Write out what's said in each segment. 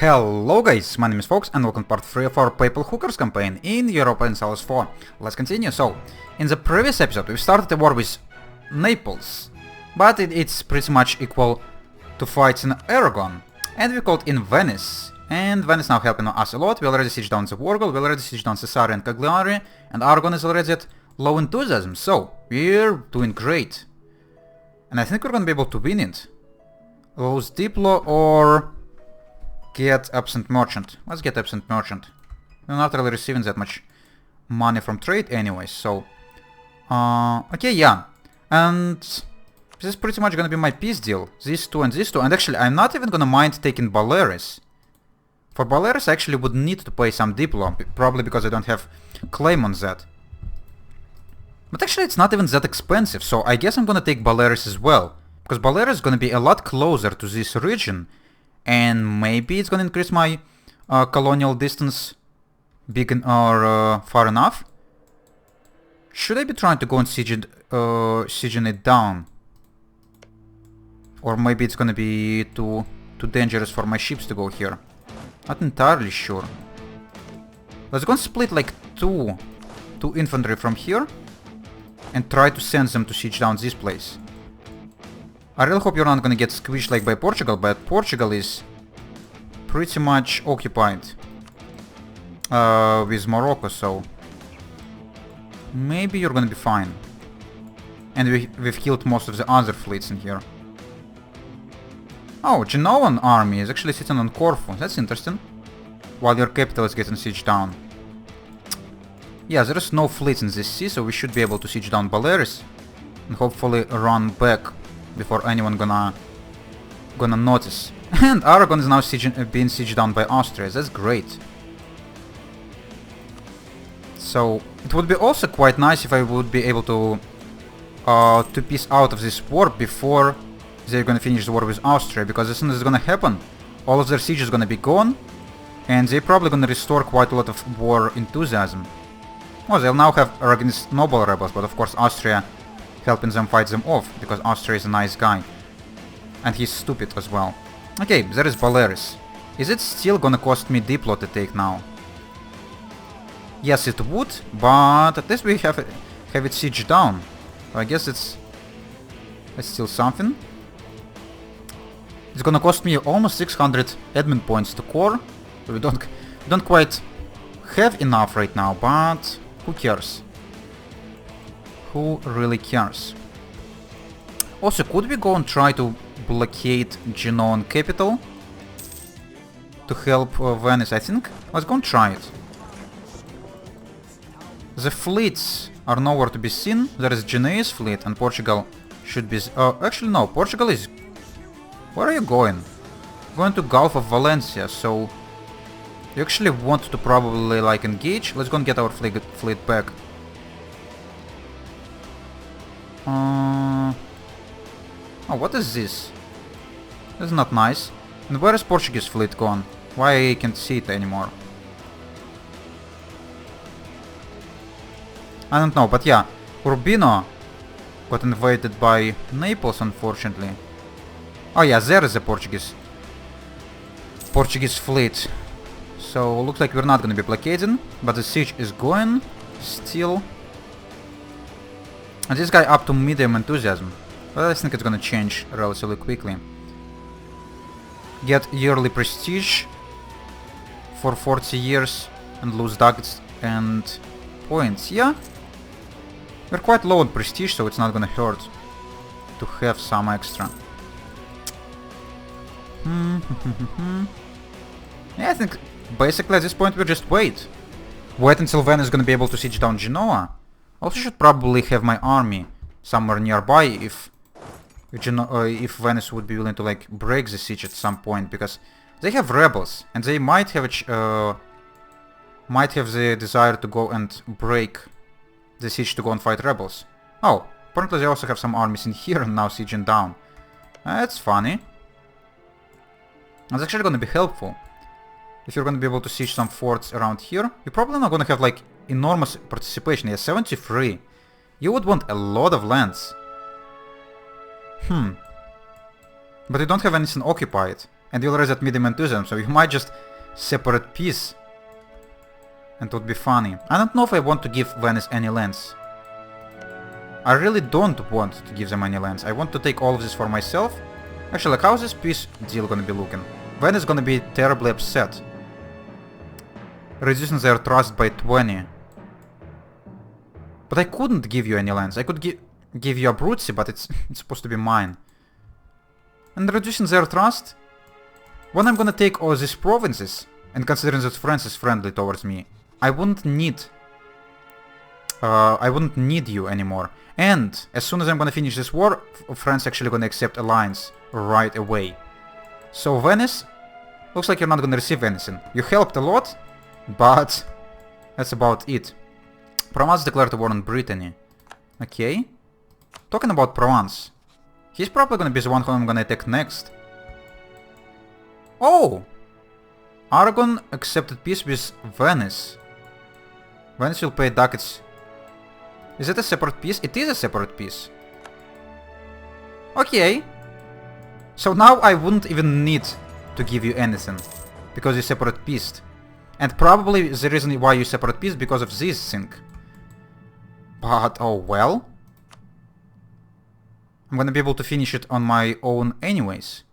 Hello guys, my name is Fox and welcome to part 3 of our Papal Hookers campaign in Europa Universalis 4. Let's continue. So, in the previous episode we started a war with Naples, but it's pretty much equal to fights in Aragon. And we called in Venice, and Venice now helping us a lot. We already sieged down the Wargol, we already sieged down Caesarea and Cagliari, and Aragon is already at low enthusiasm, so we're doing great. And I think we're gonna be able to win it. Lose Diplo or get Absent Merchant. Let's get Absent Merchant. We're not really receiving that much money from trade anyway, so... okay, yeah. And this is pretty much gonna be my peace deal. These two, and actually I'm not even gonna mind taking Balearis. For Balearis I actually would need to pay some Diplo, probably because I don't have claim on that. But actually it's not even that expensive, so I guess I'm gonna take Balearis as well. Because Balearis is gonna be a lot closer to this region, and maybe it's gonna increase my colonial distance far enough. Should I be trying to go and sieging it down? Or maybe it's gonna be too dangerous for my ships to go here. Not entirely sure. Let's go and split like two infantry from here and try to send them to siege down this place. I really hope you're not gonna get squished like by Portugal, but Portugal is pretty much occupied with Morocco, so maybe you're gonna be fine. And we've killed most of the other fleets in here. Oh, Genoan army is actually sitting on Corfu, that's interesting. While your capital is getting sieged down. Yeah, there is no fleets in this sea, so we should be able to siege down Balearis and hopefully run back before anyone gonna notice. And Aragon is now being sieged down by Austria, that's great. So it would be also quite nice if I would be able to peace out of this war before they're gonna finish the war with Austria, because as soon as it's gonna happen, all of their siege is gonna be gone, and they're probably gonna restore quite a lot of war enthusiasm. Well, they'll now have Aragonese noble rebels, but of course Austria helping them fight them off, because Austria is a nice guy. And he's stupid as well. Okay, there is Balearis. Is it still gonna cost me Diplo to take now? Yes, it would, but at least we have it sieged down. So I guess that's still something. It's gonna cost me almost 600 admin points to core. So we don't quite have enough right now, but who cares? Who really cares? Also, could we go and try to blockade Genoan capital to help Venice, I think? Let's go and try it. The fleets are nowhere to be seen. There is Genoese fleet and Portugal should be... actually no, Portugal is... Where are you going? Going to Gulf of Valencia, so... You actually want to probably like engage. Let's go and get our fleet back. Oh, what is this? This is not nice. And where is Portuguese fleet gone? Why I can't see it anymore? I don't know, but yeah. Urbino got invaded by Naples, unfortunately. Oh yeah, there is a Portuguese fleet. So looks like we're not gonna be blockading, but the siege is going still. And this guy up to medium enthusiasm. Well, I think it's gonna change relatively quickly. Get yearly prestige for 40 years and lose ducats and points. Yeah, we're quite low on prestige, so it's not gonna hurt to have some extra. Yeah, I think basically at this point we just wait. Wait until Venice is gonna be able to siege down Genoa. Also should probably have my army somewhere nearby if Venice would be willing to like break the siege at some point, because they have rebels and they might have the desire to go and break the siege to go and fight rebels. Oh, apparently they also have some armies in here and now sieging down. That's funny. That's actually gonna be helpful. If you're gonna be able to siege some forts around here, you're probably not gonna have like enormous participation. Yeah, 73. You would want a lot of lands. But you don't have anything occupied. And you already admit them into them, so you might just separate peace. And it would be funny. I don't know if I want to give Venice any lands. I really don't want to give them any lands. I want to take all of this for myself. Actually, like, how's this peace deal gonna be looking? Venice is gonna be terribly upset. Reducing their trust by 20. But I couldn't give you any lands. I could give you Abruzzi, but it's supposed to be mine. And reducing their trust? When I'm gonna take all these provinces, and considering that France is friendly towards me, I wouldn't need you anymore. And as soon as I'm gonna finish this war, France actually gonna accept alliance right away. So Venice, looks like you're not gonna receive anything. You helped a lot, but that's about it. Provence declared a war on Brittany. Okay. Talking about Provence, he's probably gonna be the one who I'm gonna attack next. Oh! Aragon accepted peace with Venice. Venice will pay ducats. Is it a separate piece? It is a separate piece. Okay. So now I wouldn't even need to give you anything, because you separate pieced. And probably the reason why you separate piece because of this thing. But oh well. I'm gonna be able to finish it on my own anyways.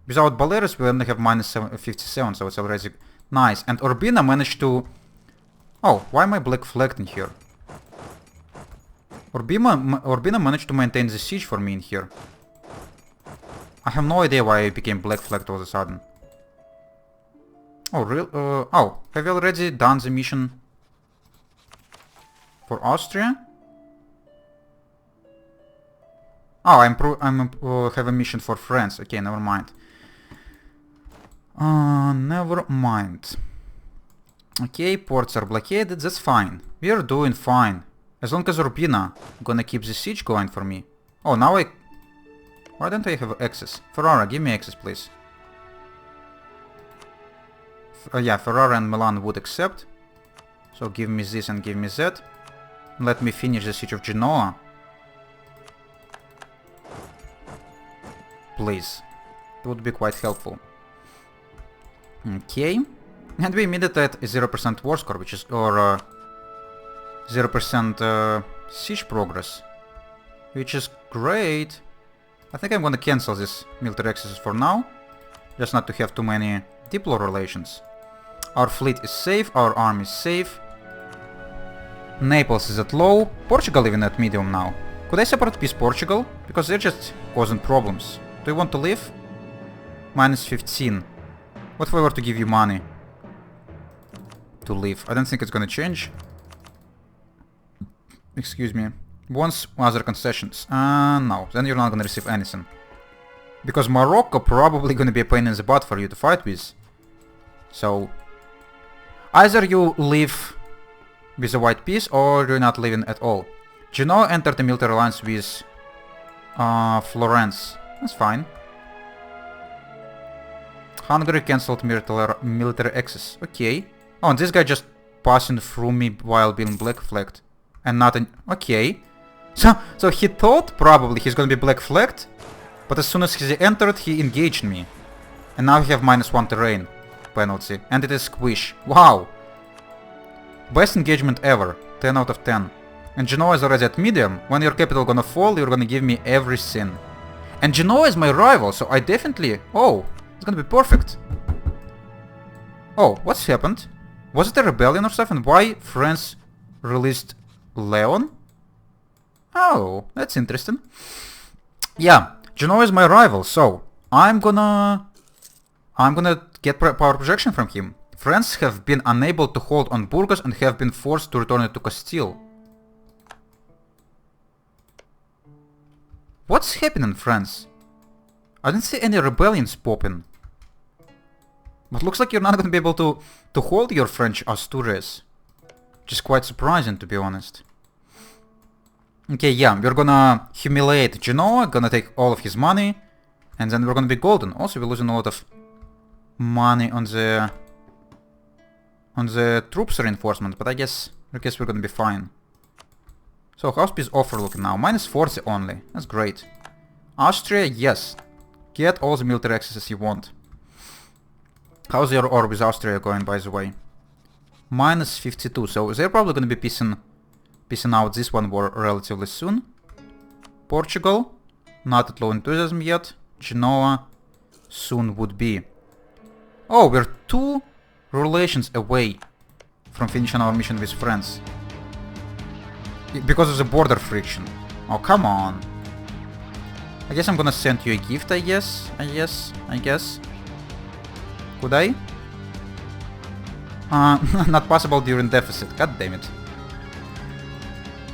Without Balearis we only have minus 57, so it's already nice. And Urbina managed to... Oh, why am I black flagged in here? Urbina managed to maintain the siege for me in here. I have no idea why I became black flagged all of a sudden. Oh, real? Oh, have you already done the mission for Austria? Oh, I have a mission for France. Okay, never mind. Never mind. Okay, ports are blockaded. That's fine. We are doing fine. As long as Urbina gonna keep the siege going for me. Oh, now I... Why don't I have access? Ferrara, give me access, please. Yeah, Ferrara and Milan would accept. So give me this and give me that. Let me finish the siege of Genoa. Please. It would be quite helpful. Okay. And we immediately at 0% war score, which is... or... 0% siege progress. Which is great. I think I'm gonna cancel this military accesses for now. Just not to have too many diplo relations. Our fleet is safe, our army is safe. Naples is at low. Portugal even at medium now. Could I separate peace Portugal? Because they're just causing problems. Do you want to leave? Minus 15. What if I were to give you money to leave? I don't think it's gonna change. Excuse me. Wants other concessions. No. Then you're not gonna receive anything. Because Morocco probably gonna be a pain in the butt for you to fight with. So... either you leave with a white piece, or you're not leaving at all. Genoa entered a military alliance with... Florence. That's fine. Hungary cancelled military access. Okay. Oh, and this guy just passing through me while being black flagged. And not in... Okay. So he thought probably he's gonna be black flagged, but as soon as he entered, he engaged me. And now we have -1 terrain penalty. And it is squish. Wow! Best engagement ever. 10 out of 10. And Genoa is already at medium. When your capital gonna fall, you're gonna give me everything. And Genoa is my rival, so I definitely... Oh, it's gonna be perfect. Oh, what's happened? Was it a rebellion or something? Why France released Leon? Oh, that's interesting. Yeah, Genoa is my rival, so I'm gonna get power projection from him. France have been unable to hold on Burgos and have been forced to return it to Castile. What's happening in France? I didn't see any rebellions popping. But looks like you're not gonna be able to hold your French Asturias. Which is quite surprising, to be honest. Okay, yeah, we're gonna humiliate Genoa, gonna take all of his money, and then we're gonna be golden. Also, we're losing a lot of money on the troops reinforcement, but I guess we're gonna be fine. So, how's peace offer looking now? -40 only. That's great. Austria, yes. Get all the military accesses you want. How's your war with Austria going, by the way? Minus 52, so they're probably gonna be piecing out this one war relatively soon. Portugal, not at low enthusiasm yet. Genoa, soon would be. Oh, we're 2 relations away from finishing our mission with France. Because of the border friction. Oh, come on. I guess I'm gonna send you a gift, I guess. Could I? Not possible during deficit. God damn it.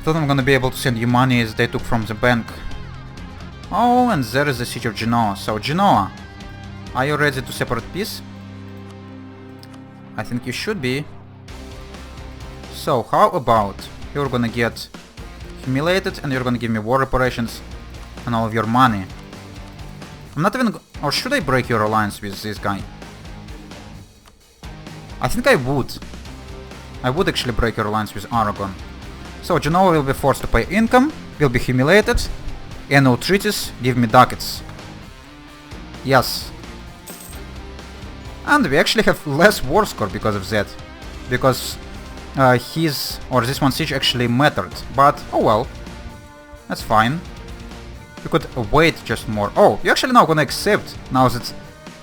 Thought I'm gonna be able to send you money as they took from the bank. Oh, and there is the siege of Genoa. So, Genoa, are you ready to separate peace? I think you should be. So, how about you're gonna get humiliated and you're gonna give me war reparations and all of your money. I'm not even... or should I break your alliance with this guy? I think I would. I would actually break your alliance with Aragon. So Genoa will be forced to pay income, will be humiliated, annual treaties, give me ducats. Yes. And we actually have less war score because of that. Because his or this one siege actually mattered. But oh well. That's fine. We could wait just more. Oh, you're actually now gonna accept now that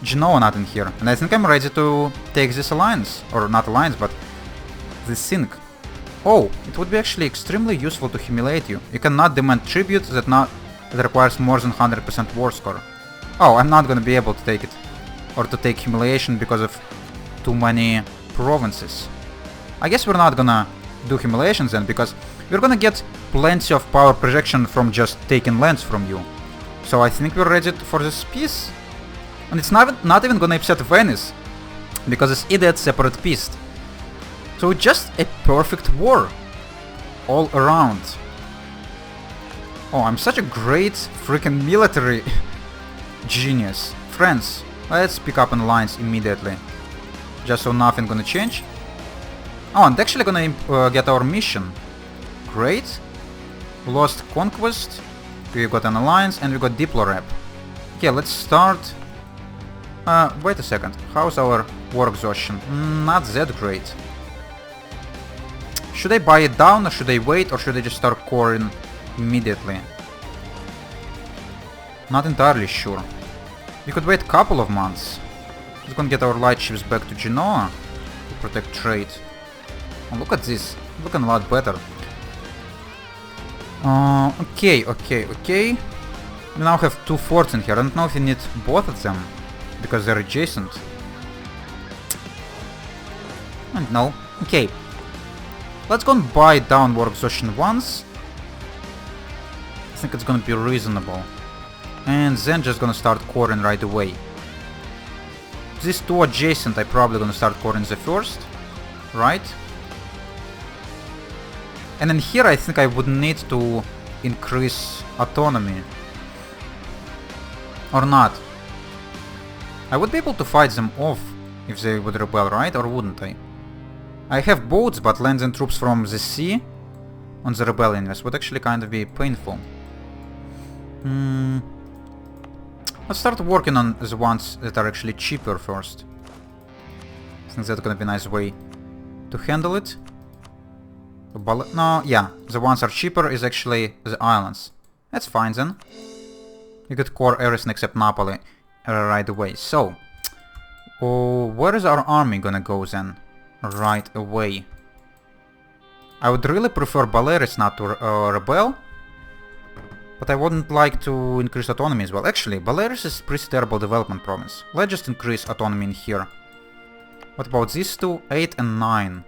Genoa not in here. And I think I'm ready to take this alliance. Or not alliance, but this thing. Oh, it would be actually extremely useful to humiliate you. You cannot demand tribute that requires more than 100% war score. Oh, I'm not gonna be able to take it. Or to take humiliation because of too many provinces. I guess we're not gonna do humiliations then, because we're gonna get plenty of power projection from just taking lands from you. So I think we're ready for this peace. And it's not even gonna upset Venice, because this idiot separate peace. So it's just a perfect war. All around. Oh, I'm such a great freaking military genius. France, let's pick up an alliance immediately. Just so nothing gonna change. Oh, and actually gonna get our mission. Great. Lost Conquest. We got an alliance and we got Diplorep. Okay, let's start. Wait a second. How's our war exhaustion? Not that great. Should I buy it down or should I wait or should I just start coring immediately? Not entirely sure. We could wait a couple of months. We're gonna get our light ships back to Genoa to protect trade. Oh, look at this. Looking a lot better. Okay. We now have 2 forts in here. I don't know if we need both of them because they're adjacent. I don't know. Okay. Let's go and buy down war exhaustion once. I think it's gonna be reasonable. And then just gonna start coring right away. These 2 adjacent, I probably gonna start coring the first. Right? And then here I think I would need to increase autonomy. Or not. I would be able to fight them off if they would rebel, right? Or wouldn't I? I have boats, but landing troops from the sea on the rebellion would actually kind of be painful. Let's start working on the ones that are actually cheaper first. I think that's gonna be a nice way to handle it. No, yeah, the ones are cheaper is actually the islands. That's fine then. You could core everything except Napoli right away. So, where is our army gonna go then? Right away. I would really prefer Balearis not to rebel. But I wouldn't like to increase autonomy as well. Actually, Balearis is a pretty terrible development province. Let's just increase autonomy in here. What about these 2? 8 and 9.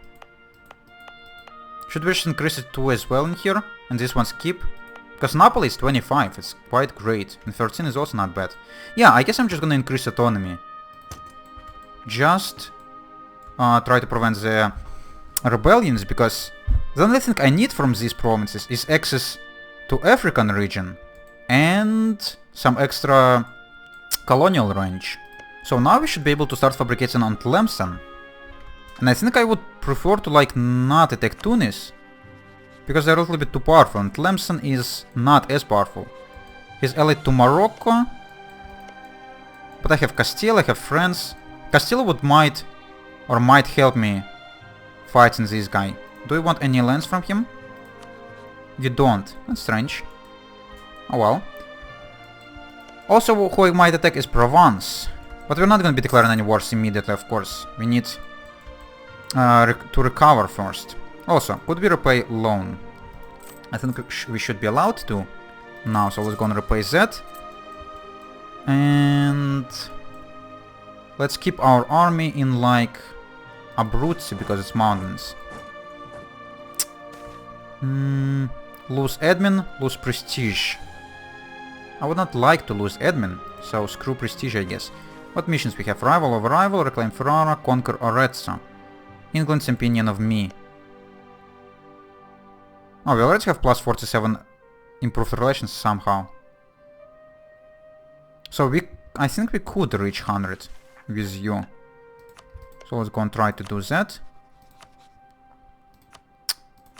Should we just increase it 2 as well in here? And this one skip? Because Napoli is 25, it's quite great. And 13 is also not bad. Yeah, I guess I'm just gonna increase autonomy. Just try to prevent the rebellions, because the only thing I need from these provinces is access to African region and some extra colonial range. So now we should be able to start fabricating on Tlemcen. And I think I would prefer to like not attack Tunis, because they're a little bit too powerful, and Tlemcen is not as powerful. He's allied to Morocco, but I have Castile, I have France, Castillo might help me fighting this guy. Do you want any lands from him? You don't. That's strange. Oh well. Also, who he might attack is Provence. But we're not gonna be declaring any wars immediately, of course. We need to recover first. Also, could we repay loan? I think we should be allowed to now, so let's go and repay that. And let's keep our army in like Abruzzi because it's mountains. Lose admin, lose prestige. I would not like to lose admin, so screw prestige, I guess. What missions we have? Rival over rival, reclaim Ferrara, conquer Arezzo. England's opinion of me. Oh, we already have plus 47 improved relations somehow. So I think we could reach 100 with you. So let's go and try to do that.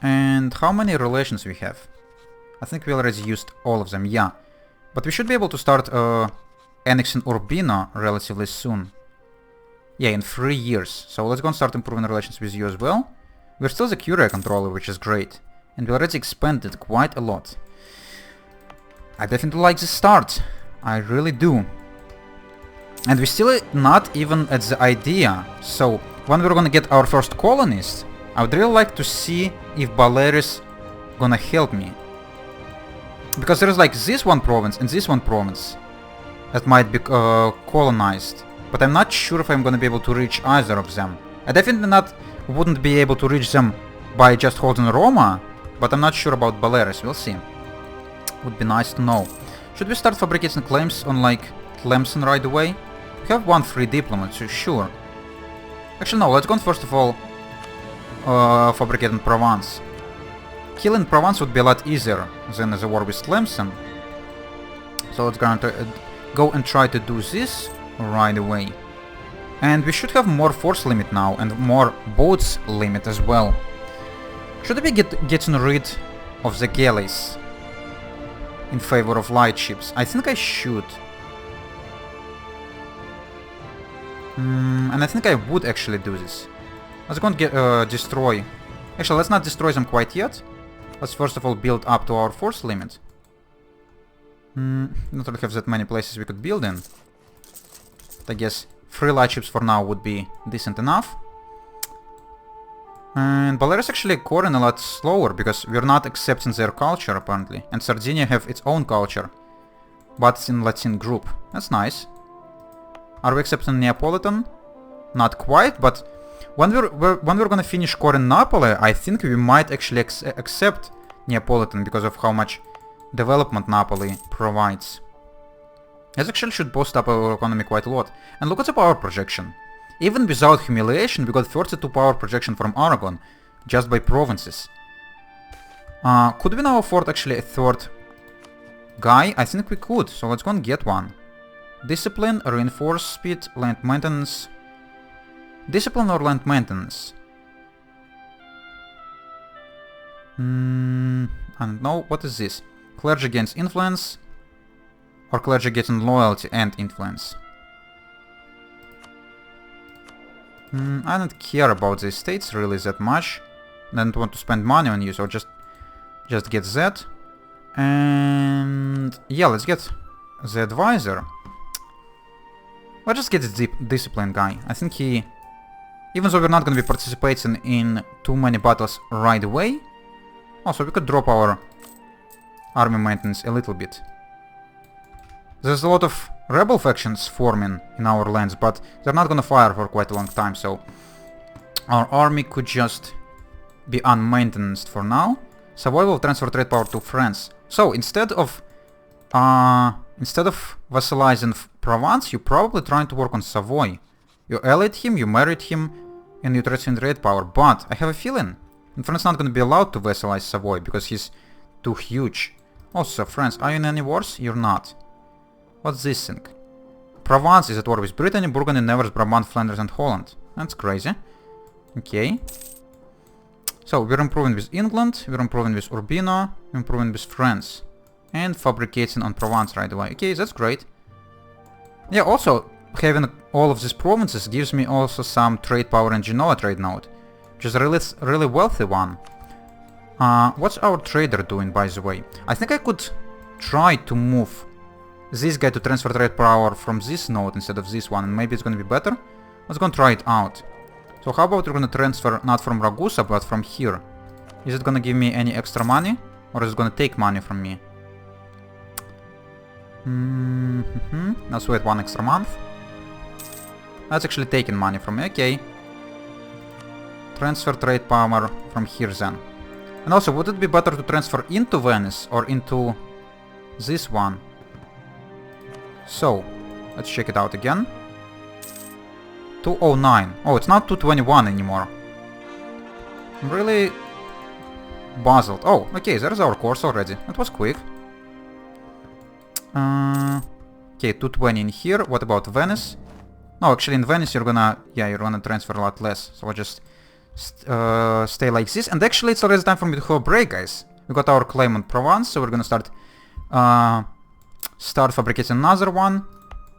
And how many relations we have? I think we already used all of them, yeah. But we should be able to start annexing Urbino relatively soon. Yeah, in 3 years. So let's go and start improving relations with you as well. We're still the Curia controller, which is great. And we already expanded quite a lot. I definitely like the start. I really do. And we're still not even at the idea. So when we're gonna get our first colonists, I would really like to see if Balearis gonna help me. Because there's like this one province and this one province that might be colonized. But I'm not sure if I'm gonna be able to reach either of them. I definitely wouldn't be able to reach them by just holding Roma. But I'm not sure about Balearis, we'll see. Would be nice to know. Should we start fabricating claims on like Tlemcen right away? We have one free diplomat, so sure. Actually no, let's go on first of all fabricating Provence. Killing Provence would be a lot easier than the war with Tlemcen. So let's go and try to do this right away. And we should have more force limit now and more boats limit as well. Should we be getting rid of the galleys in favor of light ships? I think I should. And I think I would actually do this. Let's go and destroy. Actually, let's not destroy them quite yet. Let's first of all build up to our force limit. Not really have that many places we could build in. But I guess 3 light ships for now would be decent enough. And Balearis actually coring a lot slower because we're not accepting their culture apparently. And Sardinia have its own culture, but it's in Latin group. That's nice. Are we accepting Neapolitan? Not quite, but when we're gonna finish coring Napoli, I think we might actually accept Neapolitan because of how much development Napoli provides. This actually should boost up our economy quite a lot. And look at the power projection. Even without humiliation, we got 32 power projection from Aragon, just by provinces. Could we now afford actually a third guy? I think we could, so let's go and get one. Discipline, reinforce speed, land maintenance. Discipline or land maintenance? I don't know, what is this? Clergy gains influence, or clergy getting loyalty and influence? I don't care about the estates really that much. I don't want to spend money on you, so just get that. And yeah, let's get the advisor. Let's just get the discipline guy. I think he, even though we're not going to be participating in too many battles right away, also we could drop our army maintenance a little bit. There's a lot of rebel factions forming in our lands, but they're not gonna fire for quite a long time, so our army could just be unmaintained for now. Savoy will transfer trade power to France. So instead of vassalizing Provence, you're probably trying to work on Savoy. You allied him, you married him, and you transferred trade power. But I have a feeling France is not gonna be allowed to vassalize Savoy because he's too huge. Also, France, are you in any wars? You're not. What's this thing? Provence is at war with Brittany, Burgundy, Nevers, Brabant, Flanders and Holland. That's crazy. Okay. So, we're improving with England, we're improving with Urbino, we're improving with France. And fabricating on Provence right away. Okay, that's great. Yeah, also, having all of these provinces gives me also some trade power in Genoa trade node, which is a really wealthy one. What's our trader doing, by the way? I think I could try to move this guy to transfer trade power from this node instead of this one, and maybe it's gonna be better. Let's go and try it out. So how about we're gonna transfer not from Ragusa, but from here? Is it gonna give me any extra money, or is it gonna take money from me? Let's wait 1 extra month. That's actually taking money from me, okay. Transfer trade power from here then. And also, would it be better to transfer into Venice or into this one? So, let's check it out again. 209. Oh, it's not 221 anymore. I'm really puzzled. Oh, okay, there's our course already. That was quick. Okay, 220 in here. What about Venice? No, actually in Venice you're gonna transfer a lot less. So I'll just stay like this. And actually it's already time for me to have a break, guys. We got our claim on Provence, so we're gonna start fabricating another one,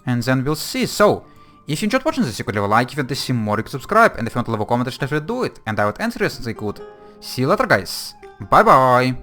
and then we'll see. So, if you enjoyed watching this, you could leave a like. If you want to see more, you could subscribe. And if you want to leave a comment, definitely do it. And I would answer as I could. See you later, guys. Bye bye.